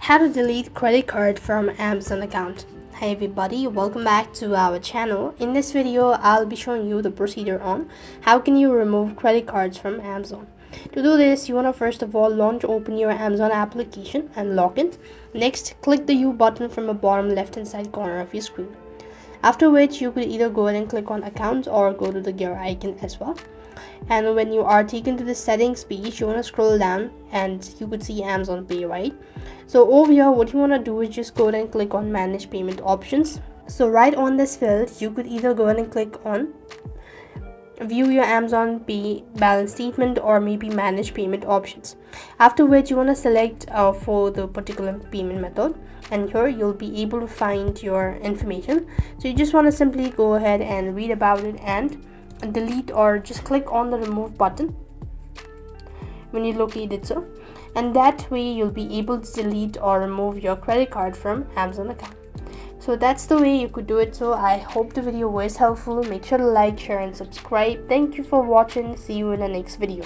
How to delete credit card from Amazon account. Hi everybody, welcome back to our channel. In this video, I'll be showing you the procedure on how can you remove credit cards from Amazon. To do this, you want to first of all open your Amazon application and log in. Next, click the U button from the bottom left hand side corner of your screen. After which, you could either go ahead and click on accounts or go to the gear icon as well. And when you are taken to the settings page, you want to scroll down and you could see Amazon Pay, right? So over here, what you want to do is just go ahead and click on manage payment options. So right on this field, you could either go ahead and click on view your Amazon Pay balance statement or maybe manage payment options. After which, you want to select for the particular payment method, and here you'll be able to find your information. So you just want to simply go ahead and read about it and delete, or just click on the remove button when you locate it, so and that way you'll be able to delete or remove your credit card from Amazon account. So that's the way you could do it. So I hope the video was helpful. Make sure to like, share and subscribe. Thank you for watching. See you in the next video.